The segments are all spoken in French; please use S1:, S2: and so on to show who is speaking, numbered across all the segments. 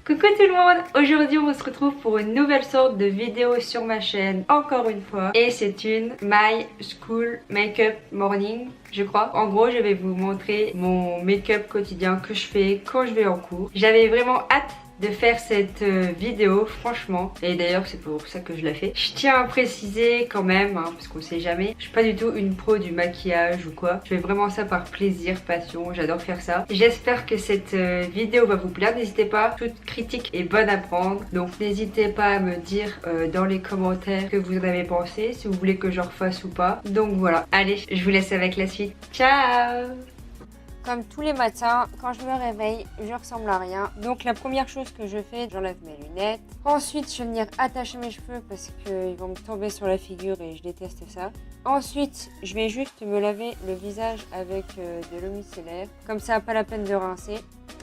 S1: Coucou tout le monde, aujourd'hui on se retrouve pour une nouvelle sorte de vidéo sur ma chaîne, encore une fois. Et c'est une My School Makeup Morning, je crois. En gros, je vais vous montrer mon make-up quotidien que je fais quand je vais en cours. J'avais vraiment hâte de faire cette vidéo, franchement, et d'ailleurs c'est pour ça que je la fais. Je tiens à préciser quand même, hein, parce qu'on sait jamais, je suis pas du tout une pro du maquillage ou quoi. Je fais vraiment ça par plaisir, passion, j'adore faire ça. J'espère que cette vidéo va vous plaire. N'hésitez pas, toute critique est bonne à prendre, donc n'hésitez pas à me dire dans les commentaires ce que vous en avez pensé, si vous voulez que je refasse ou pas. Donc voilà, allez, je vous laisse avec la suite. Ciao!
S2: Comme tous les matins, quand je me réveille, je ressemble à rien. Donc la première chose que je fais, j'enlève mes lunettes. Ensuite, je vais venir attacher mes cheveux parce qu'ils vont me tomber sur la figure et je déteste ça. Ensuite, je vais juste me laver le visage avec de l'eau micellaire. Comme ça, pas la peine de rincer.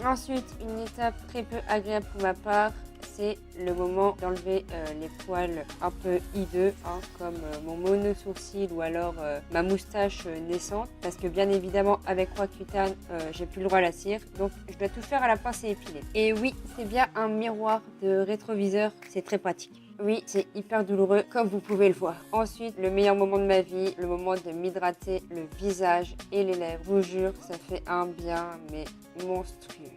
S2: Ensuite, une étape très peu agréable pour ma part, c'est le moment d'enlever les poils un peu hideux, hein, comme mon mono-sourcil ou alors ma moustache naissante, parce que bien évidemment avec Roaccutane j'ai plus le droit à la cire, donc je dois tout faire à la pince et épiler. Et oui, c'est bien un miroir de rétroviseur, c'est très pratique. Oui, c'est hyper douloureux comme vous pouvez le voir. Ensuite, le meilleur moment de ma vie, le moment de m'hydrater le visage et les lèvres. Je vous jure, ça fait un bien mais monstrueux.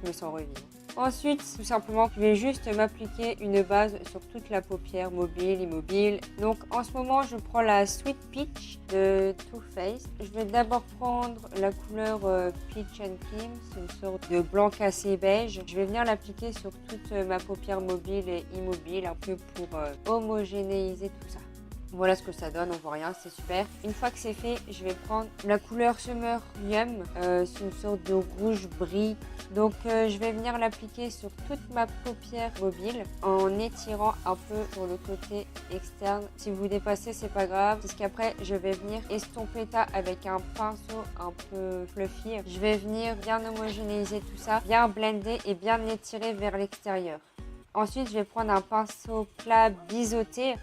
S2: Je me sens revivre. Ensuite, tout simplement, je vais juste m'appliquer une base sur toute la paupière, mobile, immobile. Donc en ce moment, je prends la Sweet Peach de Too Faced. Je vais d'abord prendre la couleur Peach and Cream, c'est une sorte de blanc cassé beige. Je vais venir l'appliquer sur toute ma paupière mobile et immobile, un peu pour homogénéiser tout ça. Voilà ce que ça donne, on voit rien, c'est super. Une fois que c'est fait, je vais prendre la couleur Summer Yum, c'est une sorte de rouge brie. Donc je vais venir l'appliquer sur toute ma paupière mobile en étirant un peu sur le côté externe. Si vous dépassez, c'est pas grave, parce qu'après je vais venir estomper ça avec un pinceau un peu fluffy. Je vais venir bien homogénéiser tout ça, bien blender et bien étirer vers l'extérieur. Ensuite, je vais prendre un pinceau plat biseauté.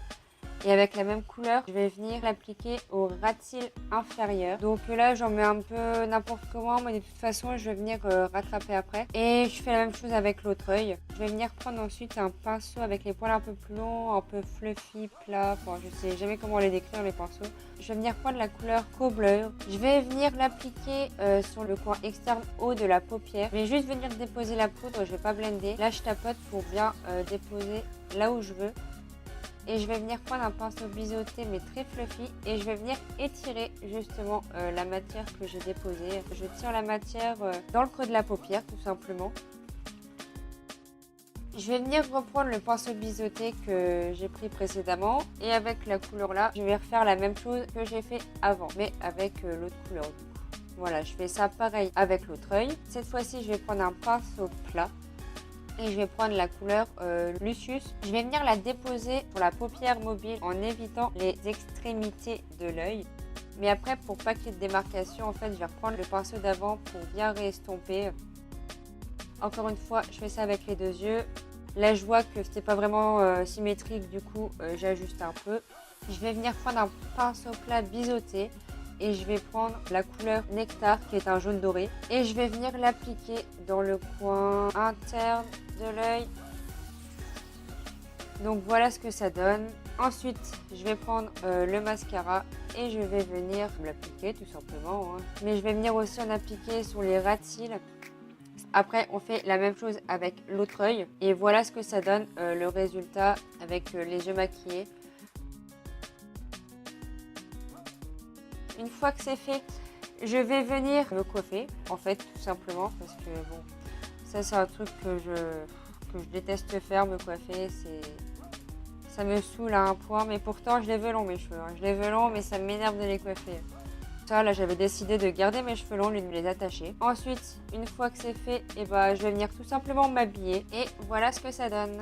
S2: Et avec la même couleur, je vais venir l'appliquer au ras de cils inférieur. Donc là, j'en mets un peu n'importe comment, mais de toute façon, je vais venir rattraper après. Et je fais la même chose avec l'autre œil. Je vais venir prendre ensuite un pinceau avec les poils un peu plus longs, un peu fluffy, plat. Enfin, je sais jamais comment les décrire, les pinceaux. Je vais venir prendre la couleur Cobbler. Je vais venir l'appliquer sur le coin externe haut de la paupière. Je vais juste venir déposer la poudre, je vais pas blender. Là, je tapote pour bien déposer là où je veux. Et je vais venir prendre un pinceau biseauté mais très fluffy et je vais venir étirer justement la matière que j'ai déposée. Je tire la matière dans le creux de la paupière tout simplement. Je vais venir reprendre le pinceau biseauté que j'ai pris précédemment et avec la couleur là, je vais refaire la même chose que j'ai fait avant mais avec l'autre couleur du coup. Voilà, je fais ça pareil avec l'autre œil. Cette fois-ci, je vais prendre un pinceau plat. Et je vais prendre la couleur Lucius. Je vais venir la déposer sur la paupière mobile en évitant les extrémités de l'œil. Mais après, pour pas qu'il y ait de démarcation, en fait, je vais reprendre le pinceau d'avant pour bien réestomper. Encore une fois, je fais ça avec les deux yeux. Là, je vois que c'était pas vraiment symétrique, du coup, j'ajuste un peu. Je vais venir prendre un pinceau plat biseauté. Et je vais prendre la couleur Nectar qui est un jaune doré et je vais venir l'appliquer dans le coin interne de l'œil. Donc voilà ce que ça donne. Ensuite, je vais prendre le mascara et je vais venir l'appliquer tout simplement. Hein. Mais je vais venir aussi en appliquer sur les ras de cils. Après, on fait la même chose avec l'autre œil et voilà ce que ça donne le résultat avec les yeux maquillés. Une fois que c'est fait, je vais venir me coiffer, en fait, tout simplement, parce que bon, ça c'est un truc que je déteste faire, me coiffer, ça me saoule à un point, mais pourtant je les veux longs mes cheveux, hein. Je les veux longs, mais ça m'énerve de les coiffer. Ça, là, j'avais décidé de garder mes cheveux longs, de me les attacher. Ensuite, une fois que c'est fait, je vais venir tout simplement m'habiller, et voilà ce que ça donne.